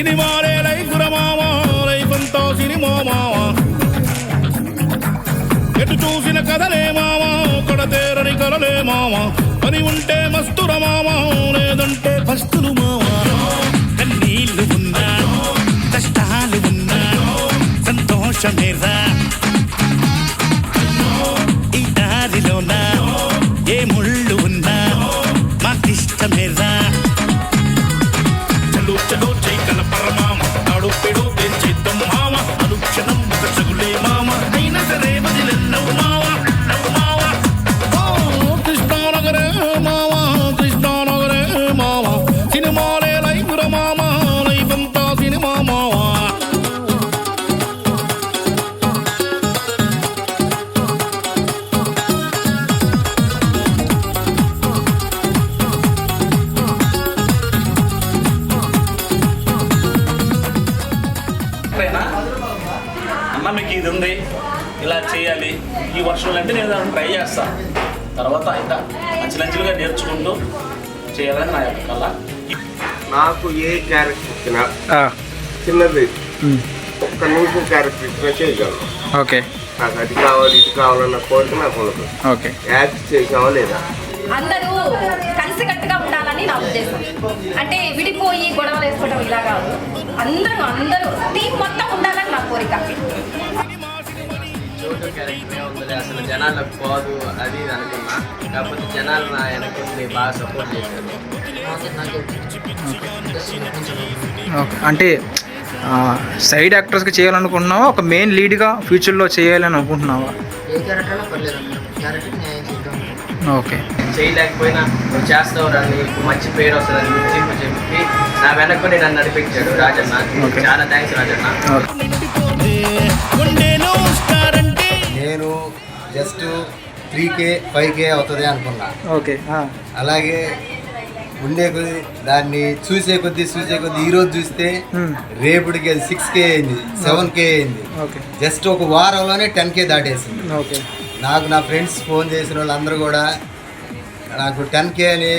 సినిమాలే లైఫ్ మావా లైఫ్ అంతా సినిమా మావా ఎటు చూసిన కథలే మావా కడతేరని కలలే మావా పని ఉంటే మస్తుర మావా లేదంటే పస్తులు మావా కన్నీళ్లు ఉన్నా కష్టాలు ఉన్నా సంతోషమేరా ఈ దారిలోన ఏ ముళ్ళు ఉన్నా మాకిష్టమేరా చలో చలో చైకల పరమామ తాడు పెడు పెంచేద్దాం మామ అనుక్షణం ఒక చగులే మామ అయినా సరే వదిలెన్నవు మావ మావ కృష్ణానగరే మావ కృష్ణానగరే మావ సినిమాలే లైఫ్ మామ లైఫ్ అంతా సినిమా మావ అన్న మీకు ఇది ఉంది ఇలా చేయాలి ఈ వర్షంలో అంటే నేను దాన్ని ట్రై చేస్తాను తర్వాత ఇంకా మంచిగా నేర్చుకుంటూ చేయాలని నా యొక్క కళ. నాకు ఏ క్యారెక్టర్ ఇచ్చినా చిన్నది ఒక్క నిమిషం క్యారెక్టర్ ఇచ్చినా చేయగలను. ఓకే, నాకు అది కావాలి ఇది కావాలన్న కోరిక నాకు ఉండదు. ఓకే, యాక్ట్ చేసావా లేదా? అందరూ కలిసికట్టుగా ఉండాలని నా ఉద్దేశం. అంటే విడిపోయి గొడవలు వేసుకోవడం ఇలా కాదు, అందరూ టీం మొత్తం ఉండాలని నా కోరిక. అసలు జనాలకు పోదు అది అనుకున్నా, కాకపోతే జనాలు నా వెనక్కి బాగా సపోర్ట్ చేశారు. ఓకే. అంటే సైడ్ యాక్టర్స్కి చేయాలనుకుంటున్నావా, ఒక మెయిన్ లీడ్గా ఫ్యూచర్లో చేయాలని అనుకుంటున్నావా? ఏ క్యారెక్టర్ పర్లేదు, క్యారెక్టర్ న్యాయం చేద్దాం. ఓకే, చేయలేకపోయినా నువ్వు చేస్తావు రాని మంచి పేరు వస్తుందని గుర్తింపు చెప్పి నా వెనక్కి నన్ను నడిపించాడు రాజన్న. చాలా థ్యాంక్స్ రాజన్న. నేను జస్ట్ 3K 5K అవుతుంది అనుకున్నా. ఓకే, అలాగే ఉండే కొద్ది దాన్ని చూసే కొద్దీ ఈరోజు చూస్తే రేపటికి అది 6K అయింది, 7K అయింది. జస్ట్ ఒక వారంలోనే 10K దాటేసింది. ఓకే, నాకు నా ఫ్రెండ్స్ ఫోన్ చేసిన వాళ్ళందరూ కూడా నాకు 10K అని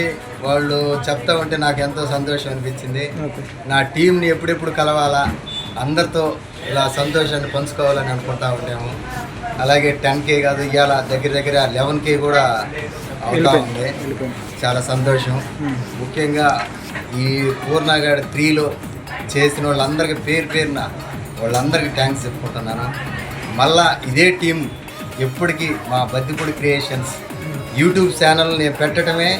వాళ్ళు చెప్తా ఉంటే నాకు ఎంతో సంతోషం అనిపించింది. నా టీంని ఎప్పుడెప్పుడు కలవాలా, అందరితో ఇలా సంతోషాన్ని పంచుకోవాలని అనుకుంటా ఉంటాము. అలాగే 10K కాదు, ఇవాళ దగ్గర 11K కూడా అవుతా ఉంది. చాలా సంతోషం. ముఖ్యంగా ఈ పూర్ణగాడి 3లో చేసిన వాళ్ళందరికీ పేరున వాళ్ళందరికీ థ్యాంక్స్ చెప్పుకుంటున్నాను. మళ్ళా ఇదే టీం ఎప్పటికీ మా బద్దిపూడి క్రియేషన్స్ యూట్యూబ్ ఛానల్ నేను పెట్టడమే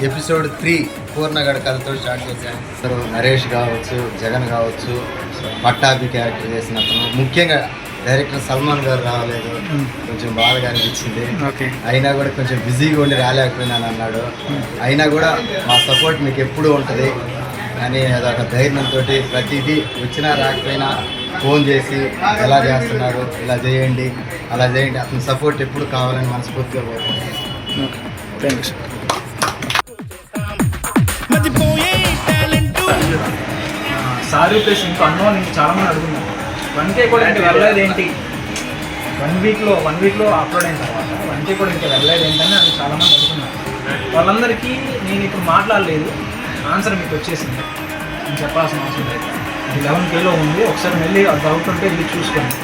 ఎపిసోడ్ 3 పూర్ణగడ కథతో స్టార్ట్ చేశాను. అసలు నరేష్ కావచ్చు, జగన్ కావచ్చు, పట్టాభి క్యారెక్టర్ చేసినప్పుడు ముఖ్యంగా డైరెక్టర్ సల్మాన్ గారు రావలేదు, కొంచెం బాధగా అనిపించింది. అయినా కూడా కొంచెం బిజీగా ఉండి రాలేకపోయినాను అన్నాడు. అయినా కూడా మా సపోర్ట్ మీకు ఎప్పుడూ ఉంటుంది అని అదొక ధైర్యంతో ప్రతిదీ వచ్చినా రాకపోయినా ఫోన్ చేసి ఎలా చేస్తున్నారు, ఇలా చేయండి అలా చేయండి, అతని సపోర్ట్ ఎప్పుడు కావాలని మనస్ఫూర్తిగా కోరుకుంటున్నాను. సారీ ప్లేస్ ఇంకా అన్నోన్ చాలామంది అడుగుతున్నారు. 1K కూడా ఇంకా వెళ్ళలేదు ఏంటి, 1 వీక్లో అప్లోడ్ అయిన తర్వాత 1K కూడా ఇంకా వెళ్ళలేదు ఏంటని అది చాలామంది అడుగుతున్నారు. వాళ్ళందరికీ నేను ఇప్పుడు మాట్లాడలేదు, ఆన్సర్ మీకు వచ్చేసింది. నేను చెప్పాల్సిన అవసరం లేదు. 11Kలో ఉంది, ఒకసారి మళ్ళీ అది డౌట్ ఉంటే వెళ్ళి చూసుకోండి.